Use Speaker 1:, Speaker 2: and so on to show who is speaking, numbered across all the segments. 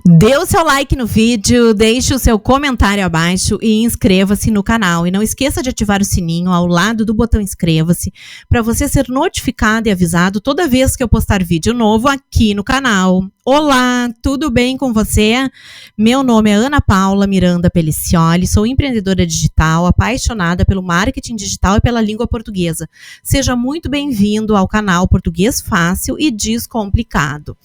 Speaker 1: Dê o seu like no vídeo, deixe o seu comentário abaixo e inscreva-se no canal. E não esqueça de ativar o sininho ao lado do botão inscreva-se para você ser notificado e avisado toda vez que eu postar vídeo novo aqui no canal. Olá, tudo bem com você? Meu nome é Ana Paula Miranda Pelicioli, sou empreendedora digital, apaixonada pelo marketing digital e pela língua portuguesa. Seja muito bem-vindo ao canal Português Fácil e Descomplicado.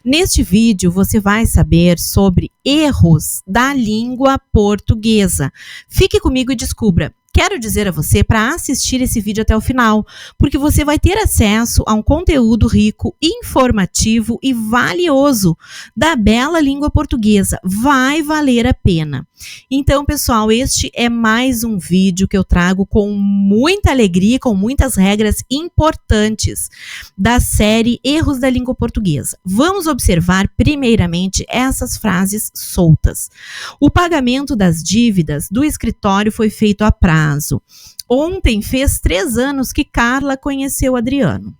Speaker 1: Neste vídeo, você vai saber sobre erros da língua portuguesa. Fique comigo e descubra. Quero dizer a você para assistir esse vídeo até o final, porque você vai ter acesso a um conteúdo rico, informativo e valioso da bela língua portuguesa. Vai valer a pena. Então, pessoal, este é mais um vídeo que eu trago com muita alegria, com muitas regras importantes da série Erros da Língua Portuguesa. Vamos observar, primeiramente, essas frases soltas. O pagamento das dívidas do escritório foi feito a prazo. Ontem fez 3 anos que Carla conheceu Adriano.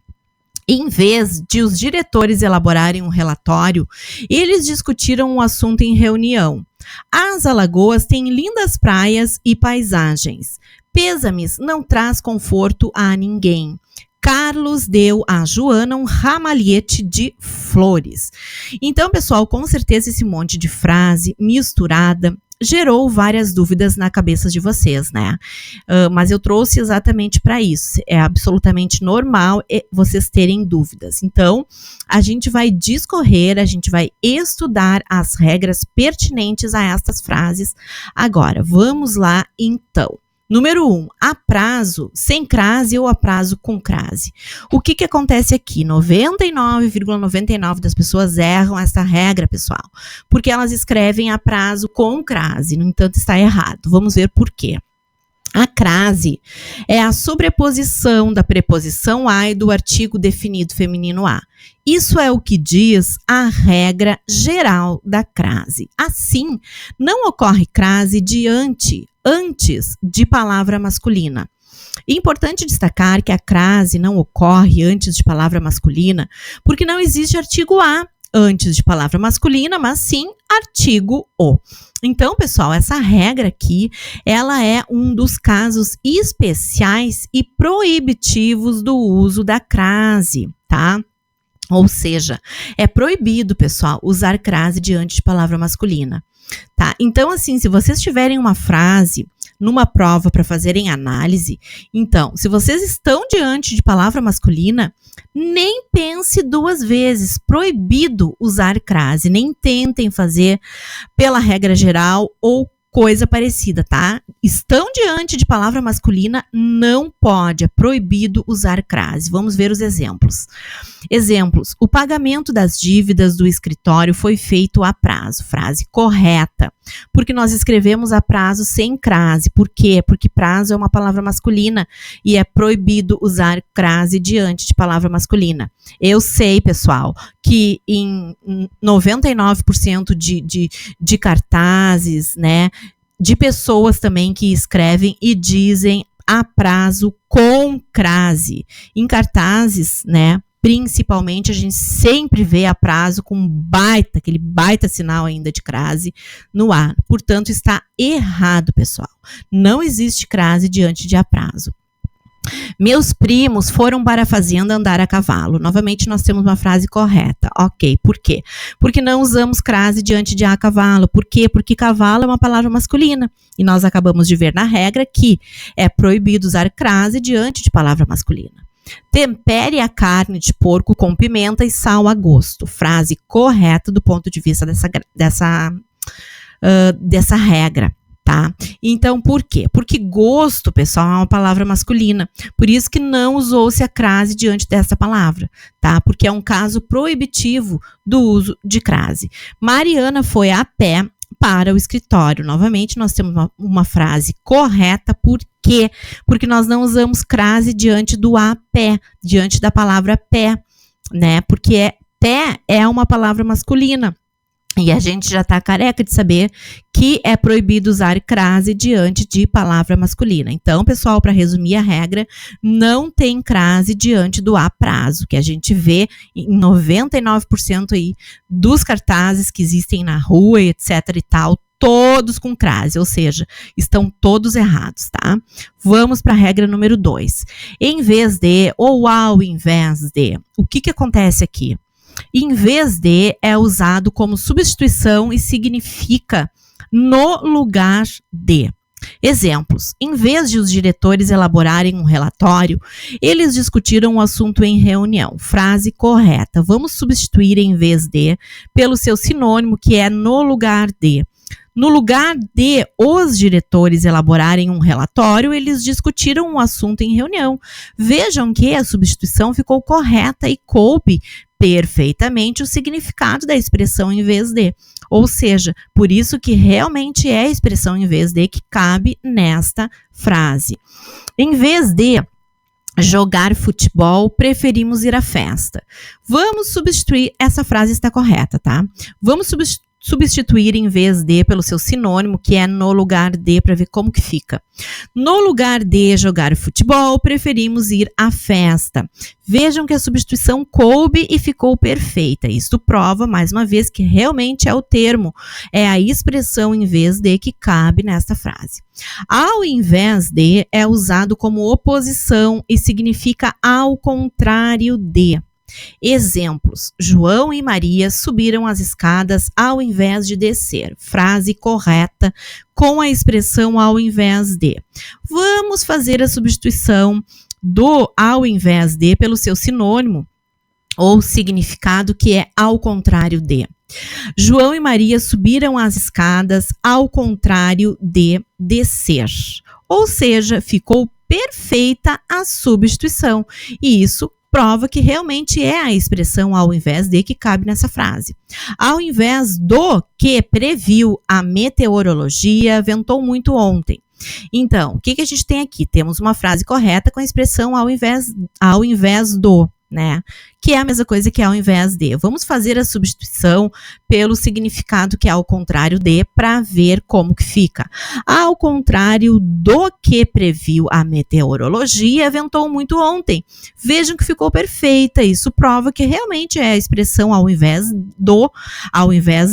Speaker 1: Em vez de os diretores elaborarem um relatório, eles discutiram o assunto em reunião. As Alagoas têm lindas praias e paisagens. Pêsames não traz conforto a ninguém. Carlos deu a Joana um ramalhete de flores. Então, pessoal, com certeza esse monte de frase misturada gerou várias dúvidas na cabeça de vocês, né? Mas eu trouxe exatamente para isso. É absolutamente normal vocês terem dúvidas. Então, a gente vai discorrer, a gente vai estudar as regras pertinentes a estas frases. Agora, vamos lá então. Número 1, a prazo sem crase ou a prazo com crase. O que acontece aqui? 99,99% das pessoas erram essa regra, pessoal, porque elas escrevem a prazo com crase, no entanto está errado. Vamos ver por quê. A crase é a sobreposição da preposição a e do artigo definido feminino a. Isso é o que diz a regra geral da crase. Assim, não ocorre crase antes de palavra masculina. Importante destacar que a crase não ocorre antes de palavra masculina, porque não existe artigo a antes de palavra masculina, mas sim artigo o. Então, pessoal, essa regra aqui, ela é um dos casos especiais e proibitivos do uso da crase, tá? Ou seja, é proibido, pessoal, usar crase diante de palavra masculina, tá? Então, assim, se vocês tiverem uma frase numa prova para fazerem análise, então, se vocês estão diante de palavra masculina, nem pense 2 vezes, proibido usar crase, nem tentem fazer pela regra geral ou coisa parecida, tá? Estão diante de palavra masculina, não pode, é proibido usar crase. Vamos ver os exemplos. Exemplos, o pagamento das dívidas do escritório foi feito a prazo. Frase correta, porque nós escrevemos a prazo sem crase. Por quê? Porque prazo é uma palavra masculina e é proibido usar crase diante de palavra masculina. Eu sei, pessoal, que em 99% de cartazes, né, de pessoas também que escrevem e dizem a prazo com crase. Em cartazes, né, principalmente, a gente sempre vê a prazo com aquele baita sinal ainda de crase no ar. Portanto, está errado, pessoal. Não existe crase diante de a prazo. Meus primos foram para a fazenda andar a cavalo. Novamente, nós temos uma frase correta. Ok, por quê? Porque não usamos crase diante de a cavalo. Por quê? Porque cavalo é uma palavra masculina. E nós acabamos de ver na regra que é proibido usar crase diante de palavra masculina. Tempere a carne de porco com pimenta e sal a gosto. Frase correta do ponto de vista dessa regra. Tá? Então, por quê? Porque gosto, pessoal, é uma palavra masculina. Por isso que não usou-se a crase diante dessa palavra, tá? Porque é um caso proibitivo do uso de crase. Mariana foi a pé para o escritório. Novamente, nós temos uma frase correta. Por quê? Porque nós não usamos crase diante do a pé, diante da palavra pé, né? Porque pé é uma palavra masculina. E a gente já está careca de saber que é proibido usar crase diante de palavra masculina. Então, pessoal, para resumir a regra, não tem crase diante do a prazo, que a gente vê em 99% aí dos cartazes que existem na rua, etc e tal, todos com crase, ou seja, estão todos errados, tá? Vamos para a regra número 2. Em vez de ou ao invés de, o que acontece aqui? Em vez de é usado como substituição e significa no lugar de. Exemplos: em vez de os diretores elaborarem um relatório, eles discutiram o assunto em reunião. Frase correta. Vamos substituir em vez de pelo seu sinônimo, que é no lugar de. No lugar de os diretores elaborarem um relatório, eles discutiram um assunto em reunião. Vejam que a substituição ficou correta e coube perfeitamente o significado da expressão em vez de. Ou seja, por isso que realmente é a expressão em vez de que cabe nesta frase. Em vez de jogar futebol, preferimos ir à festa. Vamos substituir, essa frase está correta, tá? Vamos substituir em vez de pelo seu sinônimo, que é no lugar de, para ver como que fica. No lugar de jogar futebol, preferimos ir à festa. Vejam que a substituição coube e ficou perfeita. Isto prova, mais uma vez, que realmente é o termo, é a expressão em vez de que cabe nesta frase. Ao invés de é usado como oposição e significa ao contrário de. Exemplos: João e Maria subiram as escadas ao invés de descer. Frase correta com a expressão ao invés de. Vamos fazer a substituição do ao invés de pelo seu sinônimo ou significado, que é ao contrário de. João e Maria subiram as escadas ao contrário de descer. Ou seja, ficou perfeita a substituição. E isso prova que realmente é a expressão ao invés de que cabe nessa frase. Ao invés do que previu a meteorologia, ventou muito ontem. Então, o que a gente tem aqui? Temos uma frase correta com a expressão ao invés do, né? Que é a mesma coisa que ao invés de. Vamos fazer a substituição pelo significado que é ao contrário de, para ver como que fica. Ao contrário do que previu a meteorologia, ventou muito ontem. Vejam que ficou perfeita. Isso prova que realmente é a expressão ao invés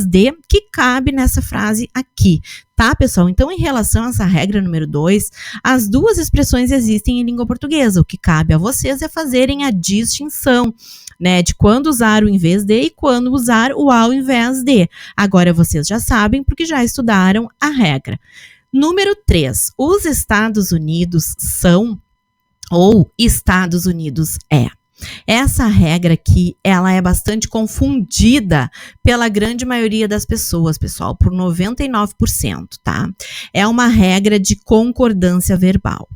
Speaker 1: de, que cabe nessa frase aqui. Tá, pessoal? Então, em relação a essa regra número 2, as duas expressões existem em língua portuguesa. O que cabe a vocês é fazerem a distinção, né, de quando usar o em vez de e quando usar o ao invés de. Agora vocês já sabem porque já estudaram a regra. Número 3. Os Estados Unidos são ou Estados Unidos é. Essa regra aqui, ela é bastante confundida pela grande maioria das pessoas, pessoal, por 99%, tá? É uma regra de concordância verbal.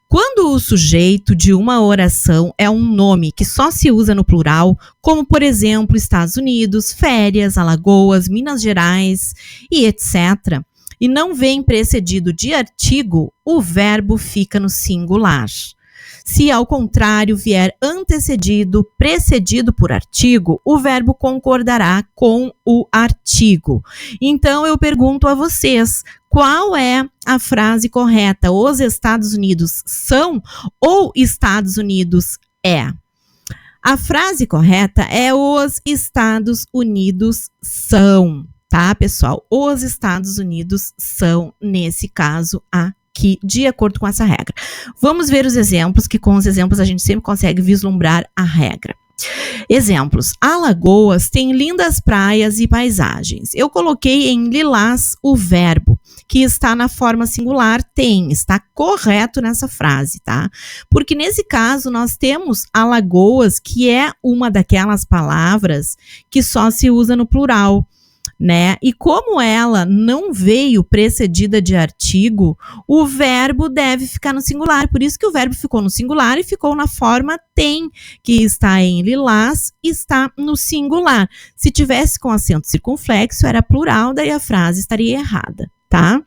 Speaker 1: Quando o sujeito de uma oração é um nome que só se usa no plural, como, por exemplo, Estados Unidos, férias, Alagoas, Minas Gerais e etc., e não vem precedido de artigo, o verbo fica no singular. Se, ao contrário, vier precedido por artigo, o verbo concordará com o artigo. Então, eu pergunto a vocês, qual é a frase correta? Os Estados Unidos são ou Estados Unidos é? A frase correta é os Estados Unidos são, tá, pessoal? Os Estados Unidos são, nesse caso, aqui, de acordo com essa regra. Vamos ver os exemplos, que com os exemplos a gente sempre consegue vislumbrar a regra. Exemplos: Alagoas tem lindas praias e paisagens. Eu coloquei em lilás o verbo, que está na forma singular, tem, está correto nessa frase, tá? Porque nesse caso nós temos Alagoas, que é uma daquelas palavras que só se usa no plural, né? E como ela não veio precedida de artigo, o verbo deve ficar no singular. Por isso que o verbo ficou no singular e ficou na forma tem, que está em lilás, está no singular. Se tivesse com acento circunflexo, era plural, daí a frase estaria errada, tá?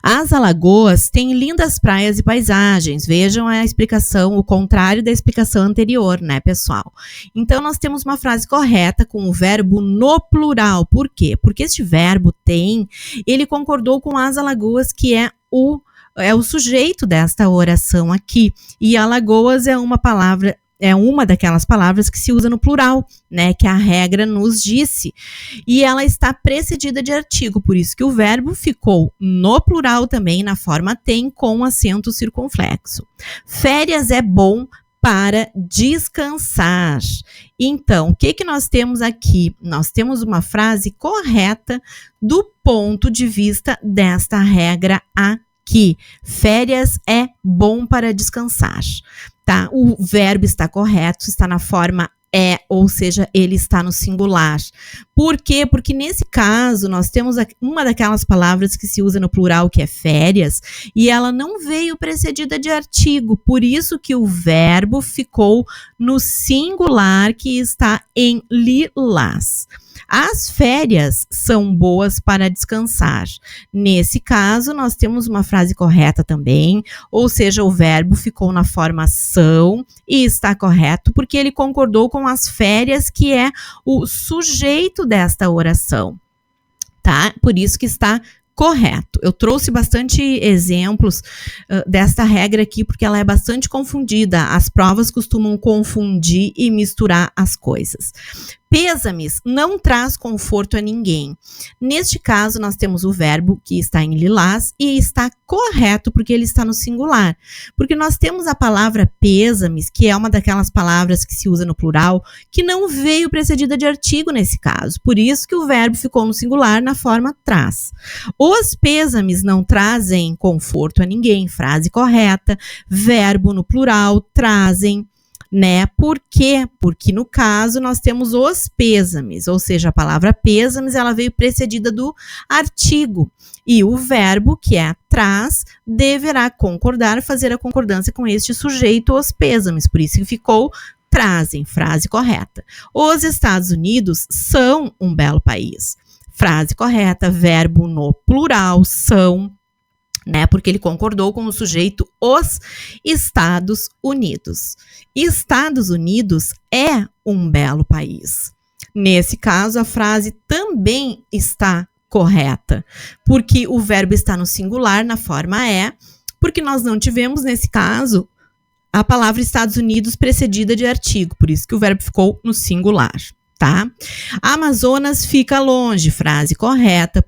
Speaker 1: As Alagoas têm lindas praias e paisagens. Vejam a explicação, o contrário da explicação anterior, né, pessoal? Então, nós temos uma frase correta com o verbo no plural. Por quê? Porque este verbo tem, ele concordou com as Alagoas, que é o sujeito desta oração aqui. E Alagoas é uma palavra, é uma daquelas palavras que se usa no plural, né, que a regra nos disse. E ela está precedida de artigo, por isso que o verbo ficou no plural também, na forma tem, com acento circunflexo. Férias é bom para descansar. Então, o que nós temos aqui? Nós temos uma frase correta do ponto de vista desta regra aqui. Férias é bom para descansar. Tá? O verbo está correto, está na forma é, ou seja, ele está no singular. Por quê? Porque nesse caso nós temos uma daquelas palavras que se usa no plural, que é férias, e ela não veio precedida de artigo, por isso que o verbo ficou no singular, que está em lilás. As férias são boas para descansar. Nesse caso, nós temos uma frase correta também, ou seja, o verbo ficou na forma são e está correto porque ele concordou com as férias, que é o sujeito desta oração, tá? Por isso que está correto. Eu trouxe bastante exemplos desta regra aqui, porque ela é bastante confundida. As provas costumam confundir e misturar as coisas. Pêsames não traz conforto a ninguém. Neste caso, nós temos o verbo que está em lilás e está correto porque ele está no singular. Porque nós temos a palavra pêsames, que é uma daquelas palavras que se usa no plural, que não veio precedida de artigo nesse caso. Por isso que o verbo ficou no singular na forma traz. Os pêsames não trazem conforto a ninguém. Frase correta. Verbo no plural, trazem. Né? Por quê? Porque no caso nós temos os pêsames, ou seja, a palavra pêsames ela veio precedida do artigo e o verbo, que é traz, deverá concordar, fazer a concordância com este sujeito, os pêsames, por isso que ficou trazem, frase correta. Os Estados Unidos são um belo país. Frase correta, verbo no plural, são, né, porque ele concordou com o sujeito os Estados Unidos. Estados Unidos é um belo país. Nesse caso, a frase também está correta, porque o verbo está no singular, na forma é, porque nós não tivemos, nesse caso, a palavra Estados Unidos precedida de artigo, por isso que o verbo ficou no singular, tá? Amazonas fica longe, frase correta,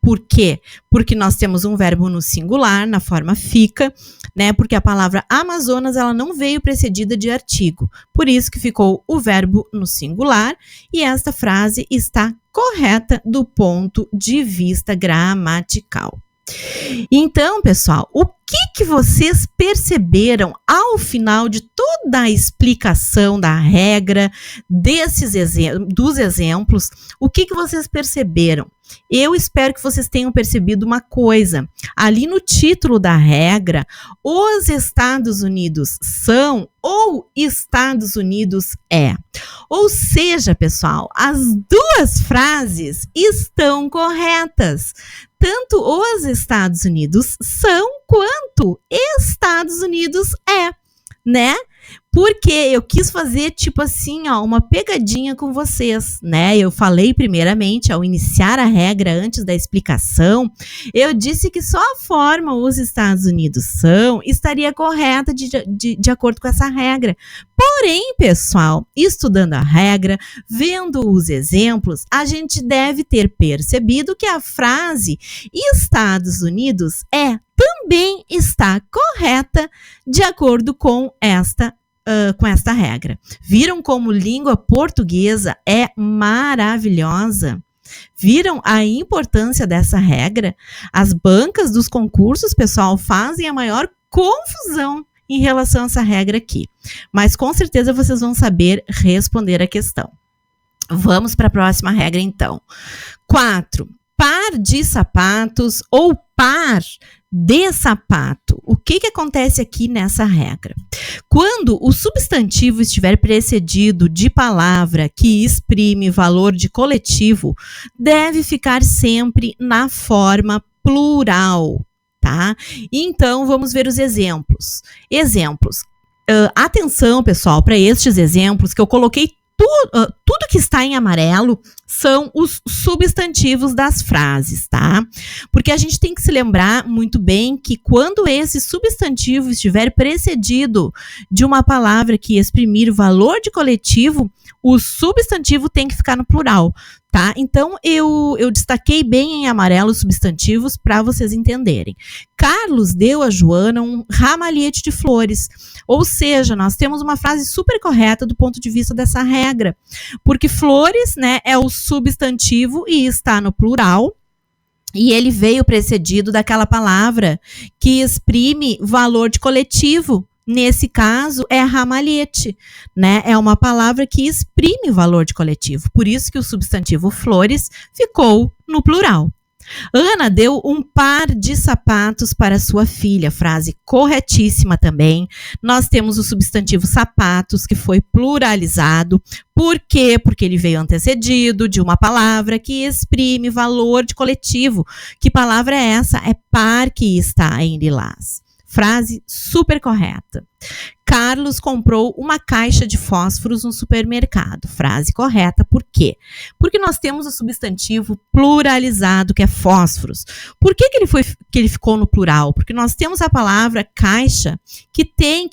Speaker 1: por quê? Porque nós temos um verbo no singular, na forma fica, né? Porque a palavra Amazonas, ela não veio precedida de artigo. Por isso que ficou o verbo no singular e esta frase está correta do ponto de vista gramatical. Então, pessoal, o que vocês perceberam ao final de toda a explicação da regra, dos exemplos? O que vocês perceberam? Eu espero que vocês tenham percebido uma coisa. Ali no título da regra, os Estados Unidos são ou Estados Unidos é. Ou seja, pessoal, as duas frases estão corretas. Tanto os Estados Unidos são quanto Estados Unidos é, né? Porque eu quis fazer, tipo assim, ó, uma pegadinha com vocês, né? Eu falei primeiramente, ao iniciar a regra, antes da explicação, eu disse que só a forma os Estados Unidos são estaria correta de acordo com essa regra. Porém, pessoal, estudando a regra, vendo os exemplos, a gente deve ter percebido que a frase Estados Unidos é também está correta de acordo com esta regra. Viram como língua portuguesa é maravilhosa? Viram a importância dessa regra? As bancas dos concursos, pessoal, fazem a maior confusão em relação a essa regra aqui. Mas com certeza vocês vão saber responder a questão. Vamos para a próxima regra, então. 4. Par de sapatos ou par de sapato. O que acontece aqui nessa regra? Quando o substantivo estiver precedido de palavra que exprime valor de coletivo, deve ficar sempre na forma plural, tá? Então, vamos ver os exemplos. Atenção, pessoal, para estes exemplos que eu coloquei. Tudo que está em amarelo são os substantivos das frases, tá? Porque a gente tem que se lembrar muito bem que quando esse substantivo estiver precedido de uma palavra que exprimir valor de coletivo, o substantivo tem que ficar no plural, tá? Então, eu destaquei bem em amarelo os substantivos para vocês entenderem. Carlos deu a Joana um ramalhete de flores. Ou seja, nós temos uma frase super correta do ponto de vista dessa regra. Porque flores, né, é o substantivo e está no plural. E ele veio precedido daquela palavra que exprime valor de coletivo. Nesse caso, é ramalhete, né? É uma palavra que exprime valor de coletivo. Por isso que o substantivo flores ficou no plural. Ana deu um par de sapatos para sua filha, frase corretíssima também. Nós temos o substantivo sapatos, que foi pluralizado. Por quê? Porque ele veio antecedido de uma palavra que exprime valor de coletivo. Que palavra é essa? É par que está em lilás. Frase super correta. Carlos comprou uma caixa de fósforos no supermercado. Frase correta, por quê? Porque nós temos o substantivo pluralizado, que é fósforos. Por que ele ficou no plural? Porque nós temos a palavra caixa, que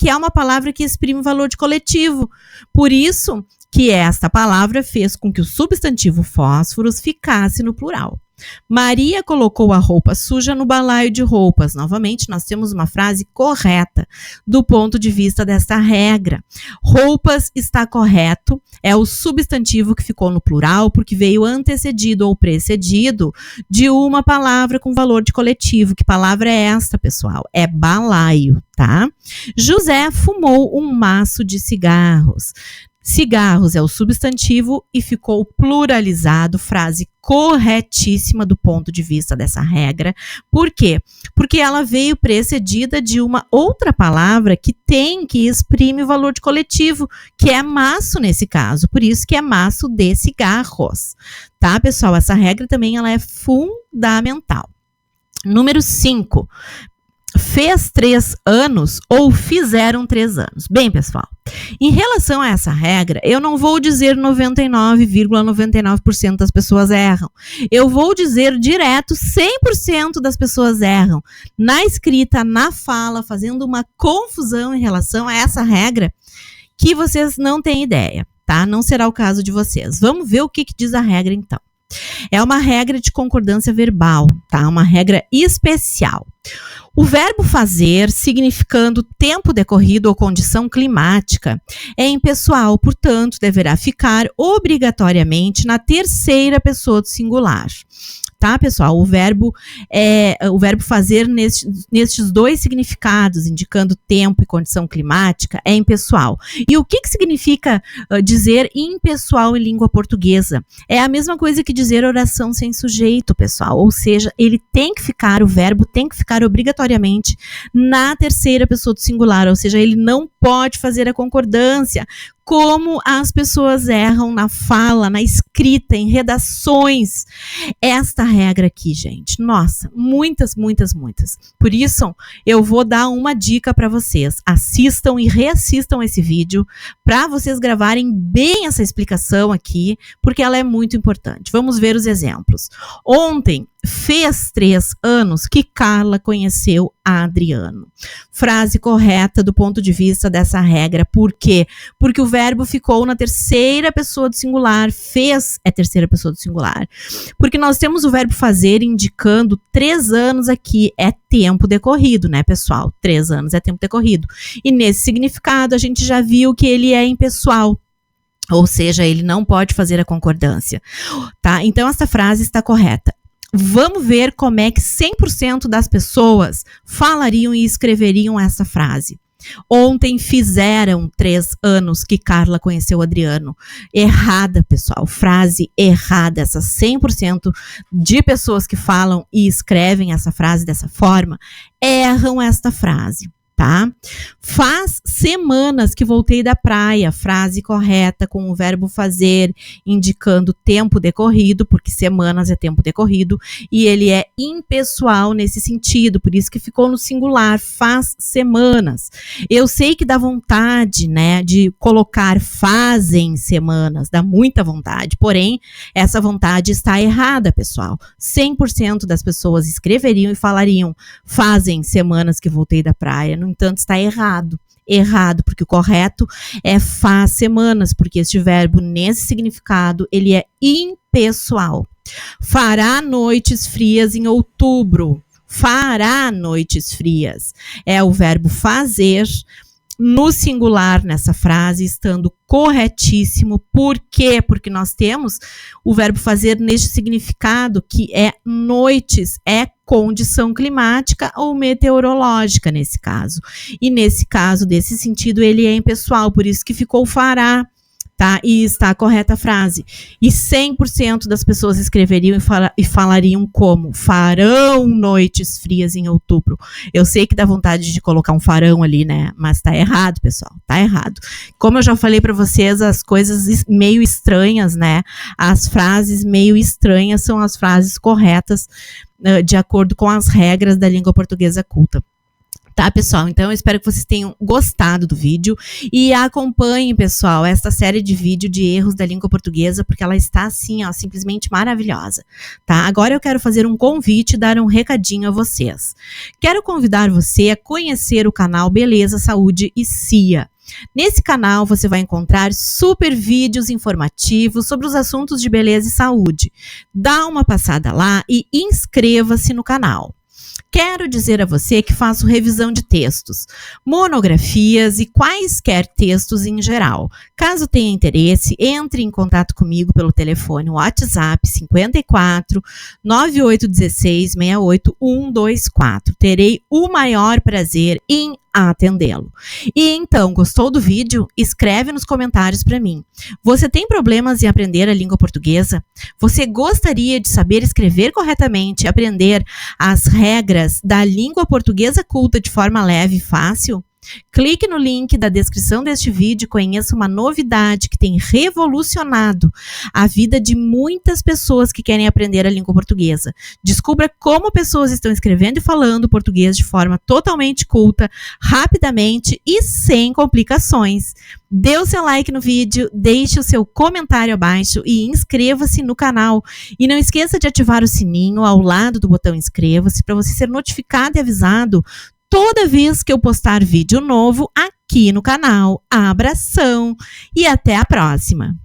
Speaker 1: é uma palavra que exprime valor de coletivo. Por isso que esta palavra fez com que o substantivo fósforos ficasse no plural. Maria colocou a roupa suja no balaio de roupas. Novamente, nós temos uma frase correta do ponto de vista desta regra. Roupas está correto, é o substantivo que ficou no plural porque veio antecedido ou precedido de uma palavra com valor de coletivo. Que palavra é esta, pessoal? É balaio, tá? José fumou um maço de cigarros. Cigarros é o substantivo e ficou pluralizado, frase corretíssima do ponto de vista dessa regra. Por quê? Porque ela veio precedida de uma outra palavra que exprime o valor de coletivo, que é maço nesse caso, por isso que é maço de cigarros. Tá, pessoal? Essa regra também ela é fundamental. Número 5. Fez 3 anos ou fizeram 3 anos. Bem, pessoal, em relação a essa regra, eu não vou dizer 99,99% das pessoas erram. Eu vou dizer direto 100% das pessoas erram. Na escrita, na fala, fazendo uma confusão em relação a essa regra que vocês não têm ideia, tá? Não será o caso de vocês. Vamos ver o que diz a regra, então. É uma regra de concordância verbal, tá? Uma regra especial. O verbo fazer, significando tempo decorrido ou condição climática, é impessoal, portanto, deverá ficar obrigatoriamente na terceira pessoa do singular. Tá, pessoal? O verbo fazer nestes dois significados, indicando tempo e condição climática, é impessoal. E o que significa dizer impessoal em língua portuguesa? É a mesma coisa que dizer oração sem sujeito, pessoal. Ou seja, o verbo tem que ficar obrigatoriamente na terceira pessoa do singular, ou seja, ele não pode fazer a concordância. Como as pessoas erram na fala, na escrita, em redações. Esta regra aqui, gente, nossa, muitas. Por isso, eu vou dar uma dica para vocês. Assistam e reassistam esse vídeo para vocês gravarem bem essa explicação aqui, porque ela é muito importante. Vamos ver os exemplos. Ontem, fez 3 anos que Carla conheceu Adriano. Frase correta do ponto de vista dessa regra. Por quê? Porque o verbo ficou na terceira pessoa do singular. Fez é terceira pessoa do singular. Porque nós temos o verbo fazer indicando 3 anos aqui. É tempo decorrido, né, pessoal? 3 anos é tempo decorrido. E nesse significado, a gente já viu que ele é impessoal. Ou seja, ele não pode fazer a concordância. Tá? Então, essa frase está correta. Vamos ver como é que 100% das pessoas falariam e escreveriam essa frase. Ontem fizeram 3 anos que Carla conheceu Adriano. Errada, pessoal. Frase errada. Essas 100% de pessoas que falam e escrevem essa frase dessa forma, erram esta frase. tá? Faz semanas que voltei da praia, frase correta com o verbo fazer, indicando tempo decorrido, porque semanas é tempo decorrido, e ele é impessoal nesse sentido, por isso que ficou no singular, faz semanas. Eu sei que dá vontade, né, de colocar fazem semanas, dá muita vontade, porém, essa vontade está errada, pessoal. 100% das pessoas escreveriam e falariam, fazem semanas que voltei da praia, no entanto, está errado. Errado, porque o correto é faz semanas, porque este verbo, nesse significado, ele é impessoal. Fará noites frias em outubro. Fará noites frias. É o verbo fazer no singular nessa frase, estando corretíssimo. Por quê? Porque nós temos o verbo fazer neste significado, que é noites, é condição climática ou meteorológica nesse caso. E nesse caso, desse sentido, ele é impessoal, por isso que ficou fará, tá? E está a correta a frase. E 100% das pessoas escreveriam e falariam como? Farão noites frias em outubro. Eu sei que dá vontade de colocar um farão ali, né? Mas tá errado, pessoal. Tá errado. Como eu já falei para vocês, as coisas meio estranhas, né? As frases meio estranhas são as frases corretas, de acordo com as regras da língua portuguesa culta. Tá, pessoal? Então, eu espero que vocês tenham gostado do vídeo e acompanhem, pessoal, esta série de vídeo de erros da língua portuguesa, porque ela está, assim, ó, simplesmente maravilhosa, tá? Agora eu quero fazer um convite e dar um recadinho a vocês. Quero convidar você a conhecer o canal Beleza, Saúde e CIA. Nesse canal você vai encontrar super vídeos informativos sobre os assuntos de beleza e saúde. Dá uma passada lá e inscreva-se no canal. Quero dizer a você que faço revisão de textos, monografias e quaisquer textos em geral. Caso tenha interesse, entre em contato comigo pelo telefone WhatsApp 54 9816 68124. Terei o maior prazer em atendê-lo. E então, gostou do vídeo? Escreve nos comentários para mim. Você tem problemas em aprender a língua portuguesa? Você gostaria de saber escrever corretamente e aprender as regras da língua portuguesa culta de forma leve e fácil? Clique no link da descrição deste vídeo e conheça uma novidade que tem revolucionado a vida de muitas pessoas que querem aprender a língua portuguesa. Descubra como pessoas estão escrevendo e falando português de forma totalmente culta, rapidamente e sem complicações. Dê o seu like no vídeo, deixe o seu comentário abaixo e inscreva-se no canal. E não esqueça de ativar o sininho ao lado do botão inscreva-se para você ser notificado e avisado toda vez que eu postar vídeo novo aqui no canal. Abração e até a próxima!